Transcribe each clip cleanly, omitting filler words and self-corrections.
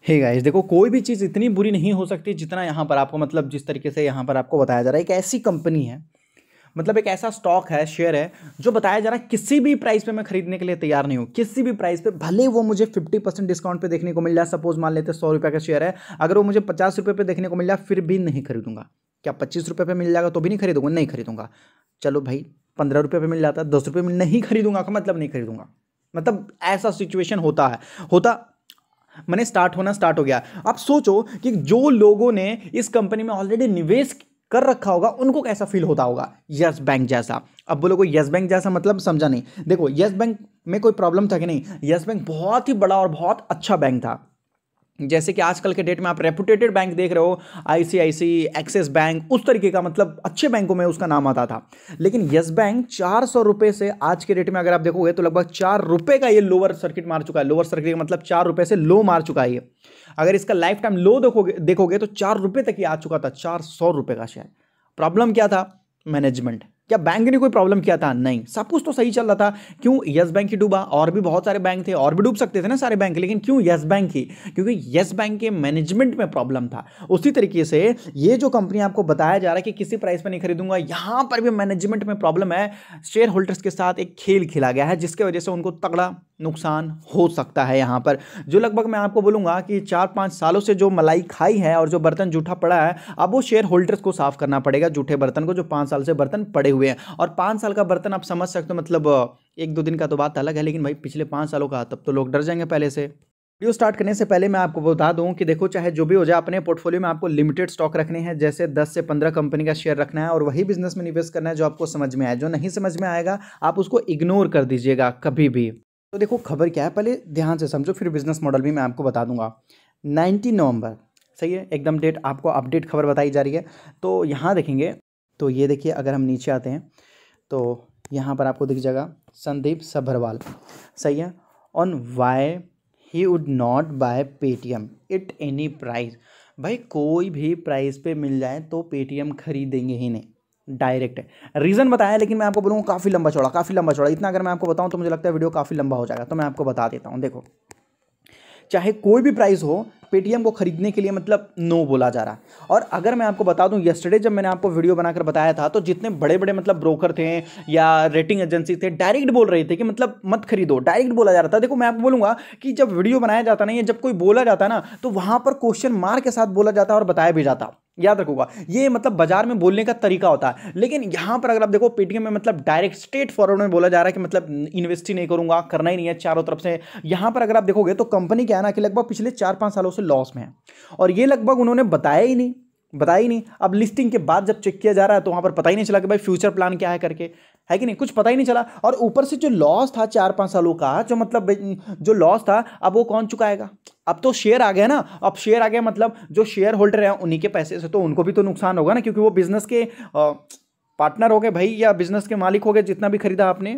Hey guys, देखो कोई भी चीज़ इतनी बुरी नहीं हो सकती जितना यहाँ पर आपको मतलब जिस तरीके से यहाँ पर आपको बताया जा रहा है। एक ऐसी कंपनी है, मतलब एक ऐसा स्टॉक है, शेयर है, जो बताया जा रहा है किसी भी प्राइस पे मैं खरीदने के लिए तैयार नहीं हूँ। किसी भी प्राइस पे, भले वो मुझे 50% डिस्काउंट पे देखने को मिल जाए। सपोज मान लेते 100 रुपये का शेयर है, अगर वो मुझे 50 रुपये पे देखने को मिल जाए फिर भी नहीं खरीदूंगा। क्या 25 रुपये पे मिल जाएगा तो भी नहीं खरीदूंगा? नहीं खरीदूंगा। चलो भाई 15 रुपये पे मिल जाता है, 10 रुपये में नहीं खरीदूंगा का मतलब नहीं खरीदूंगा। मतलब ऐसा सिचुएशन होता है, होता मैंने स्टार्ट हो गया। आप सोचो कि जो लोगों ने इस कंपनी में ऑलरेडी निवेश कर रखा होगा उनको कैसा फील होता होगा। यस बैंक जैसा। अब बोलोगे यस बैंक जैसा मतलब समझा नहीं। देखो यस बैंक में कोई प्रॉब्लम था कि नहीं? यस बैंक बहुत ही बड़ा और बहुत अच्छा बैंक था। जैसे कि आजकल के डेट में आप रेपुटेटेड बैंक देख रहे हो, आईसीआईसी, एक्सिस बैंक, उस तरीके का मतलब अच्छे बैंकों में उसका नाम आता था। लेकिन यस बैंक 400 रुपये से आज के डेट में अगर आप देखोगे तो लगभग 4 रुपये का ये लोअर सर्किट मार चुका है। लोअर सर्किट का मतलब 4 रुपये से लो मार चुका है ये। अगर इसका लाइफ टाइम लो देखोगे तो 4 रुपये तक ही आ चुका था। 400 रुपये का शेयर। प्रॉब्लम क्या था? मैनेजमेंट। क्या बैंक ने कोई प्रॉब्लम किया था? नहीं, सब कुछ तो सही चल रहा था। क्यों यस बैंक ही डूबा? और भी बहुत सारे बैंक थे, और भी डूब सकते थे ना सारे बैंक, लेकिन क्यों यस बैंक ही? क्योंकि यस बैंक के मैनेजमेंट में प्रॉब्लम था। उसी तरीके से ये जो कंपनी आपको बताया जा रहा है कि किसी प्राइस पर नहीं खरीदूंगा, यहां पर भी मैनेजमेंट में प्रॉब्लम है। शेयर होल्डर्स के साथ एक खेल खेला गया है जिसके वजह से उनको तगड़ा नुकसान हो सकता है। यहां पर जो लगभग मैं आपको बोलूंगा कि 4-5 सालों से जो मलाई खाई है और जो बर्तन जूठा पड़ा है, अब वो शेयर होल्डर्स को साफ करना पड़ेगा, जूठे बर्तन को, जो 5 साल से बर्तन पड़े हुए हैं। और 5 साल का बर्तन आप समझ सकते हो, मतलब 1-2 दिन का तो बात अलग है, लेकिन भाई पिछले 5 सालों का तब तो लोग डर जाएंगे। पहले से वीडियो स्टार्ट करने से पहले मैं आपको बता दूं कि देखो, चाहे जो भी हो जाए, अपने पोर्टफोलियो में आपको लिमिटेड स्टॉक रखने हैं। जैसे 10 से 15 कंपनी का शेयर रखना है और वही बिजनेस में निवेश करना है जो आपको समझ में आए। जो नहीं समझ में आएगा आप उसको इग्नोर कर दीजिएगा कभी भी। तो देखो खबर क्या है, पहले ध्यान से समझो, फिर बिजनेस मॉडल भी मैं आपको बता दूंगा। 19 नवंबर, सही है एकदम डेट, आपको अपडेट खबर बताई जा रही है। तो यहाँ देखेंगे तो ये देखिए, अगर हम नीचे आते हैं तो यहाँ पर आपको दिख जाएगा संदीप सभरवाल, सही है, on why he would not buy Paytm at any price. भाई कोई भी प्राइस पे मिल जाए तो पेटीएम खरीदेंगे ही नहीं, डायरेक्ट है। रीज़न बताया, लेकिन मैं आपको बोलूँगा काफ़ी लंबा चौड़ा। इतना अगर मैं आपको बताऊँ तो मुझे लगता है वीडियो काफ़ी लंबा हो जाएगा, तो मैं आपको बता देता हूँ। देखो, चाहे कोई भी प्राइस हो, पेटीएम को खरीदने के लिए मतलब नो बोला जा रहा है। और अगर मैं आपको बता दूं, यस्टरडे जब मैंने आपको वीडियो बनाकर बताया था तो जितने बड़े बड़े मतलब ब्रोकर थे या रेटिंग एजेंसी थे, डायरेक्ट बोल रहे थे कि मतलब मत खरीदो, डायरेक्ट बोला जा रहा था। देखो मैं आपको बोलूंगा कि जब वीडियो बनाया जाता ना, या जब कोई बोला जाता ना, तो वहां पर क्वेश्चन मार्क के साथ बोला जाता और बताया भी जाता। याद रखूंगा, ये मतलब बाजार में बोलने का तरीका होता है। लेकिन यहां पर अगर आप देखो, पेटीएम में मतलब डायरेक्ट स्ट्रेट फॉरवर्ड में बोला जा रहा है कि मतलब इन्वेस्ट ही नहीं करूंगा, करना ही नहीं है चारों तरफ से। यहां पर अगर आप देखोगे तो कंपनी क्या है ना, कि लगभग पिछले 4-5 सालों से लॉस में है, और ये लगभग उन्होंने बताया ही नहीं। अब लिस्टिंग के बाद जब चेक किया जा रहा है तो वहां पर पता ही नहीं चला कि भाई फ्यूचर प्लान क्या है करके, है कि नहीं, कुछ पता ही नहीं चला। और ऊपर से जो लॉस था 4-5 सालों का, जो मतलब जो लॉस था, अब वो कौन चुकाएगा? अब तो शेयर आ गया ना। अब शेयर आ गया मतलब जो शेयर होल्डर है उन्हीं के पैसे से, तो उनको भी तो नुकसान होगा ना, क्योंकि वो बिजनेस के पार्टनर हो गए भाई, या बिजनेस के मालिक हो गए, जितना भी खरीदा आपने,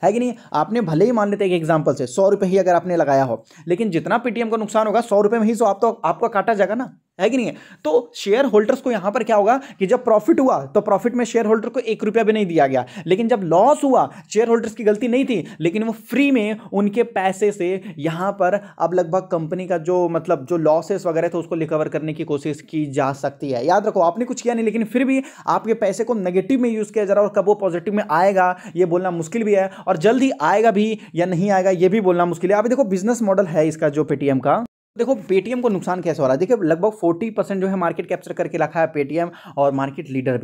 है कि नहीं। आपने भले ही मान लेते एक एग्जांपल से 100 रुपये ही अगर आपने लगाया हो, लेकिन जितना पेटीएम को नुकसान होगा 100 रुपये में ही, तो आपका काटा जाएगा ना, है कि नहीं है। तो शेयर होल्डर्स को यहां पर क्या होगा कि जब प्रॉफिट हुआ तो प्रॉफिट में शेयर होल्डर को 1 रुपया भी नहीं दिया गया, लेकिन जब लॉस हुआ, शेयर होल्डर्स की गलती नहीं थी, लेकिन वो फ्री में उनके पैसे से यहां पर अब लगभग कंपनी का जो मतलब जो लॉसेस वगैरह थे उसको रिकवर करने की कोशिश की जा सकती है। याद रखो, आपने कुछ किया नहीं, लेकिन फिर भी आपके पैसे को नेगेटिव में यूज किया जा रहा है, और कब वो पॉजिटिव में आएगा ये बोलना मुश्किल भी है, और जल्दी आएगा भी या नहीं आएगा ये भी बोलना मुश्किल है। आप देखो बिजनेस मॉडल है इसका जो पेटीएम का, देखो पेटीएम को नुकसान कैसे हो रहा है। देखिए लगभग 40% जो है मार्केट कैप्चर करके रखा है पेटीएम, और मार्केट लीडर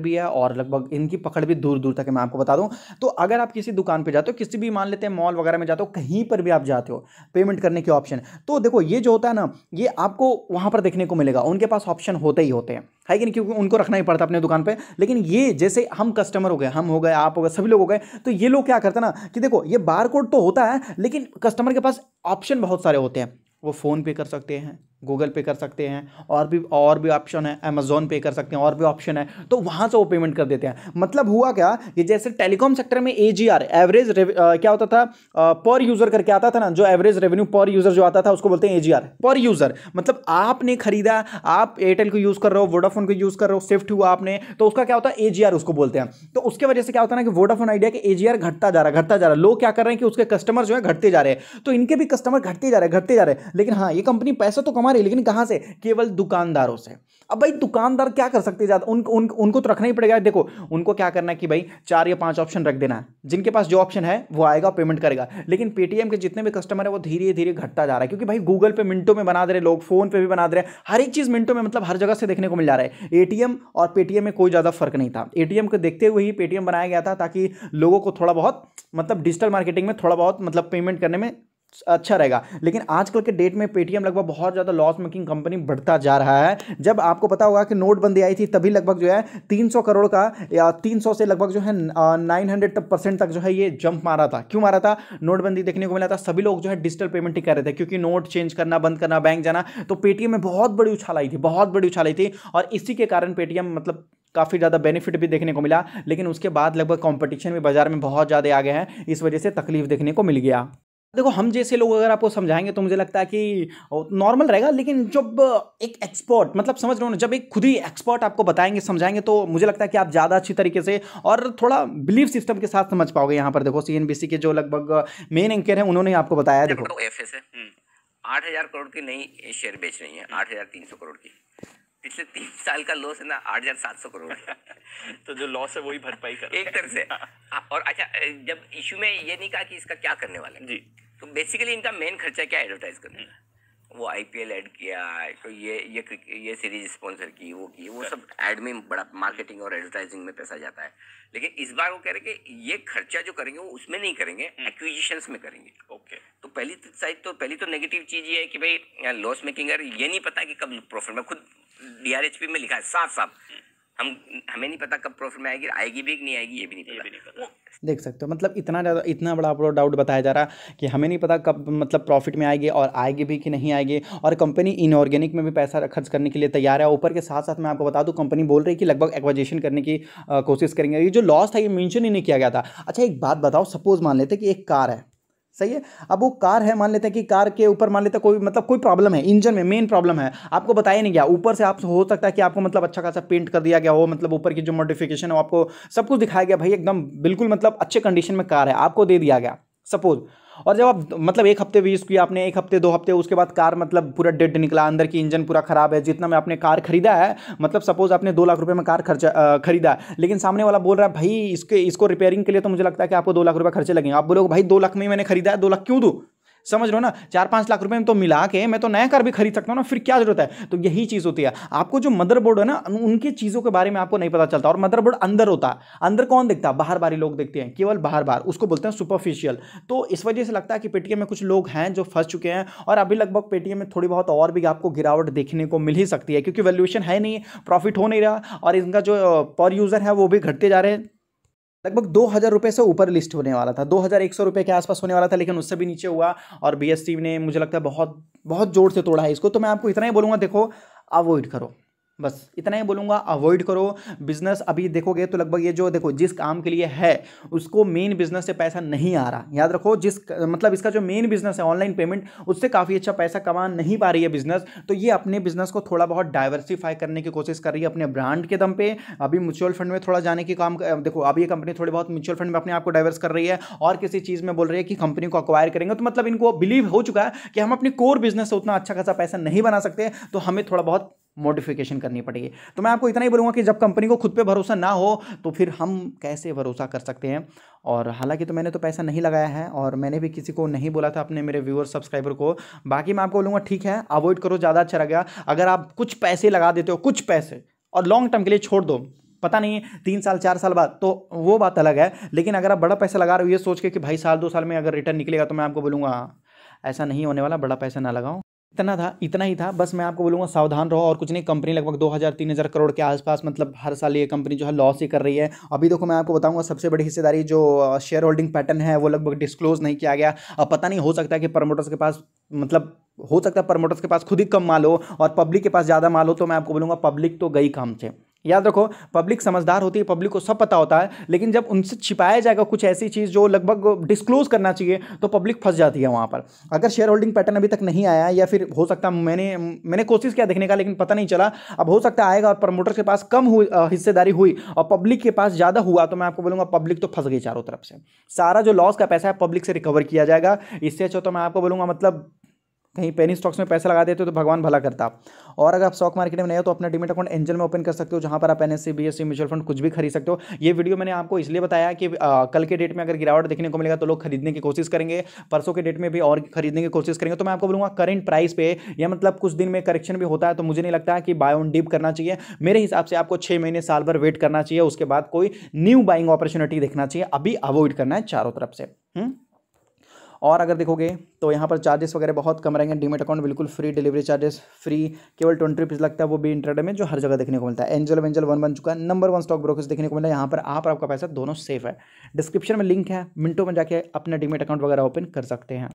भी है, और लगभग इनकी पकड़ भी दूर दूर तक है। मैं आपको बता दूं, तो अगर आप किसी दुकान पे जाते हो, किसी भी मान लेते हैं मॉल वगैरह में जाते हो, कहीं पर भी आप जाते हो पेमेंट करने के ऑप्शन, तो देखो ये जो होता है ना, ये आपको वहां पर देखने को मिलेगा। उनके पास ऑप्शन होते ही होते हैं, है कि नहीं, क्योंकि उनको रखना ही पड़ता है अपने दुकान पे। लेकिन ये जैसे हम कस्टमर हो गए, हम हो गए, आप हो गए, सभी लोग हो गए, तो ये लोग क्या करते हैं ना कि देखो ये बार कोड तो होता है, लेकिन कस्टमर के पास ऑप्शन बहुत सारे होते हैं। वो फ़ोन पे कर सकते हैं, गूगल पे कर सकते हैं, और भी ऑप्शन है, अमेजोन पे कर सकते हैं, और भी ऑप्शन है, तो वहाँ से वो पेमेंट कर देते हैं। मतलब हुआ क्या कि जैसे टेलीकॉम सेक्टर में AGR एवरेज क्या होता था, पर यूजर करके आता था ना, जो एवरेज रेवेन्यू पर यूजर जो आता था उसको बोलते हैं AGR पर यूजर। मतलब आपने खरीदा, आप एयरटेल को यूज कर रहे हो, वोडाफोन को यूज कर रहे हो, शिफ्ट हुआ आपने, तो उसका क्या होता है AGR उसको बोलते हैं। तो उसके वजह से क्या होता है ना कि वोडाफोन आइडिया के AGR घटता जा रहा है। लोग क्या कर रहे हैं कि उसके कस्टमर जो है घटते जा रहे हैं, तो इनके भी कस्टमर घटते जा रहे हैं। लेकिन हाँ, ये कंपनी पैसा तो कमा रही है, लेकिन कहां से? केवल दुकानदारों से। अब भाई दुकानदार क्या कर सकते हैं ज्यादा, उनको तो रखना ही पड़ेगा। देखो उनको क्या करना है कि भाई 4 या 5 ऑप्शन रख देना है, जिनके पास जो ऑप्शन है वो आएगा, पेमेंट करेगा। लेकिन पेटीएम के जितने भी कस्टमर है वो धीरे धीरे घटता जा रहा है, क्योंकि भाई गूगल पे मिनटों में बना दे रहे लोग, फोन पे भी बना दे रहे हैं, हर एक चीज मिनटों में, मतलब हर जगह से देखने को मिल जा रहा है। एटीएम और पेटीएम में कोई ज्यादा फर्क नहीं था। एटीएम को देखते हुए ही पेटीएम बनाया गया था, ताकि लोगों को थोड़ा बहुत, मतलब डिजिटल मार्केटिंग में थोड़ा बहुत, मतलब पेमेंट करने में अच्छा रहेगा। लेकिन आजकल के डेट में पेटीएम लगभग बहुत ज़्यादा लॉस मेकिंग कंपनी बढ़ता जा रहा है। जब आपको पता होगा कि नोटबंदी आई थी, तभी लगभग जो है 300 करोड़ का, या 300 से लगभग जो है 900% तक जो है ये जंप मारा था। क्यों मारा था? नोटबंदी देखने को मिला था, सभी लोग जो है डिजिटल पेमेंट ही कर रहे थे, क्योंकि नोट चेंज करना, बंद करना, बैंक जाना, तो पेटीएम में बहुत बड़ी उछाल आई थी, बहुत बड़ी उछाल आई थी। और इसी के कारण पेटीएम मतलब काफ़ी ज़्यादा बेनिफिट भी देखने को मिला। लेकिन उसके बाद लगभग कंपटीशन भी बाजार में बहुत ज़्यादा आ गए हैं, इस वजह से तकलीफ देखने को मिल गया। देखो हम जैसे लोग अगर आपको समझाएंगे तो मुझे लगता है कि नॉर्मल रहेगा, लेकिन जब एक एक्सपर्ट, मतलब समझ रहे हो ना, जब एक खुद ही एक्सपर्ट आपको बताएंगे, समझाएंगे, तो मुझे लगता है कि आप ज़्यादा अच्छी तरीके से और थोड़ा बिलीफ सिस्टम के साथ समझ पाओगे। यहाँ पर देखो CNBC के जो लगभग मेन एंकर हैं, उन्होंने आपको बताया। देखो FS है 8,000 करोड़ की नई शेयर बेच रही है, 8,300 करोड़ की। पिछले 3 साल का लॉस है ना 8,700 करोड़ है। तो जो लॉस है वही भरपाई कर एक तरह से। और अच्छा, जब इशू में ये नहीं कहा कि इसका क्या करने वाले हैं जी, तो बेसिकली इनका मेन खर्चा क्या, एडवर्टाइज करना है। वो IPL ऐड किया, तो ये सीरीज स्पॉन्सर की, वो सब ऐड में बड़ा मार्केटिंग और एडवर्टाइजिंग में पैसा जाता है। लेकिन इस बार वो कह रहे कि ये खर्चा जो करेंगे वो उसमें नहीं करेंगे, एक्विजिशंस में करेंगे। ओके, तो पहली तो नेगेटिव चीज ये है कि भाई लॉस मेकिंग है, ये नहीं पता कि कब प्रॉफिट में, खुद DRHP में लिखा है साफ हमें नहीं पता कब प्रॉफिट में आएगी भी कि नहीं आएगी, ये भी नहीं पता। देख सकते हो, मतलब इतना बड़ा आपको डाउट बताया जा रहा है कि हमें नहीं पता कब मतलब प्रॉफिट में आएगी, और आएगी भी कि नहीं आएगी। और कंपनी इनऑर्गेनिक में भी पैसा खर्च करने के लिए तैयार है। ऊपर के साथ साथ मैं आपको बता दूं, कंपनी बोल रही है कि लगभग एक्वाजिशन करने की कोशिश करेंगे। ये जो लॉस था ये मेंशन ही नहीं किया गया था। अच्छा एक बात बताओ, सपोज मान लेते कि एक कार है, सही है, अब वो कार है, मान लेते हैं कि कार के ऊपर मान लेते हैं कोई प्रॉब्लम है, इंजन में मेन प्रॉब्लम है, आपको बताया नहीं गया। ऊपर से आप हो सकता है कि आपको मतलब अच्छा खासा पेंट कर दिया गया हो, मतलब ऊपर की जो मॉडिफिकेशन है आपको सब कुछ दिखाया गया, भाई एकदम बिल्कुल मतलब अच्छे कंडीशन में कार है, आपको दे दिया गया सपोज। और जब आप मतलब 1 हफ्ते भी यूज़ किया आपने, 1 हफ्ते 2 हफ्ते, उसके बाद कार मतलब पूरा डेड निकला, अंदर की इंजन पूरा खराब है, जितना में आपने कार खरीदा है, मतलब सपोज आपने 2 लाख रुपए में कार खरीदा, लेकिन सामने वाला बोल रहा है भाई इसको रिपेयरिंग के लिए तो मुझे लगता है कि आपको 2 लाख रुपए खर्चे लगेंगे। आप बोलोगे भाई 2 लाख में मैंने खरीदा है, 2 लाख क्यों दूँ? समझ रहे हो ना, 4-5 लाख रुपए में तो मिला के मैं तो नया कार भी खरीद सकता हूँ ना, फिर क्या जरूरत है? तो यही चीज होती है। आपको जो मदरबोर्ड है ना, उनकी चीजों के बारे में आपको नहीं पता चलता। और मदरबोर्ड अंदर होता है, अंदर कौन देखता है? बाहर बारी लोग देखते हैं, केवल बाहर, उसको बोलते हैं सुपरफिशियल। तो इस वजह से लगता है कि पेटीएम में कुछ लोग हैं जो फंस चुके हैं, और अभी लगभग पेटीएम में थोड़ी बहुत और भी आपको गिरावट देखने को मिल ही सकती है, क्योंकि वैल्यूएशन है नहीं, प्रॉफिट हो नहीं रहा, और इनका जो पर यूजर है वो भी घटते जा रहे हैं। लगभग 2,000 रुपये से ऊपर लिस्ट होने वाला था, 2,100 रुपये के आसपास होने वाला था, लेकिन उससे भी नीचे हुआ। और BSE ने मुझे लगता है बहुत बहुत जोर से तोड़ा है इसको। तो मैं आपको इतना ही बोलूँगा, देखो अवॉइड करो, बस इतना ही बोलूँगा, अवॉइड करो बिजनेस। अभी देखोगे तो लगभग ये जो देखो जिस काम के लिए है उसको मेन बिजनेस से पैसा नहीं आ रहा। याद रखो, मतलब इसका जो मेन बिजनेस है ऑनलाइन पेमेंट, उससे काफ़ी अच्छा पैसा कमा नहीं पा रही है बिजनेस। तो ये अपने बिजनेस को थोड़ा बहुत डाइवर्सिफाई करने की कोशिश कर रही है अपने ब्रांड के दम पे। अभी म्यूचुअल फंड में थोड़ा जाने की काम, देखो अभी ये कंपनी थोड़ी बहुत म्यूचुअल फंड में अपने आप को डाइवर्स कर रही है, और किसी चीज़ में बोल रही है कि कंपनी को अक्वायर करेंगे। तो मतलब इनको बिलीव हो चुका है कि हम अपनी कोर बिजनेस से उतना अच्छा खासा पैसा नहीं बना सकते, तो हमें थोड़ा बहुत मॉडिफिकेशन करनी पड़ेगी। तो मैं आपको इतना ही बोलूँगा कि जब कंपनी को खुद पे भरोसा ना हो तो फिर हम कैसे भरोसा कर सकते हैं। और हालांकि तो मैंने तो पैसा नहीं लगाया है, और मैंने भी किसी को नहीं बोला था अपने मेरे व्यूअर सब्सक्राइबर को। बाकी मैं आपको बोलूँगा ठीक है, अवॉइड करो, ज़्यादा अच्छा रहेगा। अगर आप कुछ पैसे लगा देते हो, कुछ पैसे, और लॉन्ग टर्म के लिए छोड़ दो, पता नहीं 3 साल 4 साल बाद, तो वो बात अलग है। लेकिन अगर आप बड़ा पैसा लगा रहे हो ये सोच के कि भाई 1-2 साल में अगर रिटर्न निकलेगा, तो मैं आपको बोलूँगा ऐसा नहीं होने वाला, बड़ा पैसा ना लगाओ। इतना ही था। बस मैं आपको बोलूँगा सावधान रहो और कुछ नहीं। कंपनी लगभग 2000-3000 करोड़ के आसपास मतलब हर साल ये कंपनी जो है लॉस ही कर रही है। अभी देखो मैं आपको बताऊंगा सबसे बड़ी हिस्सेदारी जो शेयर होल्डिंग पैटर्न है वो लगभग डिस्क्लोज नहीं किया गया। अब पता नहीं, हो सकता है कि प्रमोटर्स के पास मतलब हो सकता है प्रमोटर्स के पास खुद ही कम माल हो और पब्लिक के पास ज़्यादा माल हो। तो मैं आपको बोलूँगा पब्लिक तो गई काम से। याद रखो, पब्लिक समझदार होती है, पब्लिक को सब पता होता है, लेकिन जब उनसे छिपाया जाएगा कुछ ऐसी चीज़ जो लगभग डिस्क्लोज करना चाहिए तो पब्लिक फंस जाती है वहाँ पर। अगर शेयर होल्डिंग पैटर्न अभी तक नहीं आया या फिर हो सकता है मैंने कोशिश किया देखने का लेकिन पता नहीं चला, अब हो सकता है आएगा और प्रमोटर के पास कम हिस्सेदारी हुई और पब्लिक के पास ज़्यादा हुआ तो मैं आपको बोलूँगा पब्लिक तो फंस गई चारों तरफ से। सारा जो लॉस का पैसा है पब्लिक से रिकवर किया जाएगा। इससे अच्छा तो मैं आपको बोलूँगा मतलब कहीं पेनी स्टॉक्स में पैसा लगा देते हो तो भगवान भला करता। और अगर आप स्टॉक मार्केट में नए हो तो अपना डीमैट अकाउंट एंजल में ओपन कर सकते हो, जहां पर आप एनएससी बीएससी म्यूचुअल फंड कुछ भी खरीद सकते हो। ये वीडियो मैंने आपको इसलिए बताया कि कल के डेट में अगर गिरावट देखने को मिलेगा तो लोग खरीदने की कोशिश करेंगे, परसों के डेट में भी और खरीदने की कोशिश करेंगे। तो मैं आपको बोलूँगा करंट प्राइस पे या मतलब कुछ दिन में करेक्शन भी होता है तो मुझे नहीं लगता कि बाय ऑन डिप करना चाहिए। मेरे हिसाब से आपको 6 महीने साल भर वेट करना चाहिए, उसके बाद कोई न्यू बाइंग अपॉर्चुनिटी देखना चाहिए। अभी अवॉइड करना है चारों तरफ से। और अगर देखोगे तो यहाँ पर चार्जेस वगैरह बहुत कम रहेंगे। डीमेट अकाउंट बिल्कुल फ्री, डिलीवरी चार्जेस फ्री, केवल 20 रुपीज़ लगता है, वो भी इंट्राडे में जो हर जगह देखने को मिलता है। एंजल वेंजल 1 बन चुका है, नंबर 1 स्टॉक ब्रोकर्स देखने को मिला है। यहाँ पर आप और आपका पैसा दोनों सेफ है। डिस्क्रिप्शन में लिंक है, मिनटों में जाके अपना डीमेट अकाउंट वगैरह ओपन कर सकते हैं।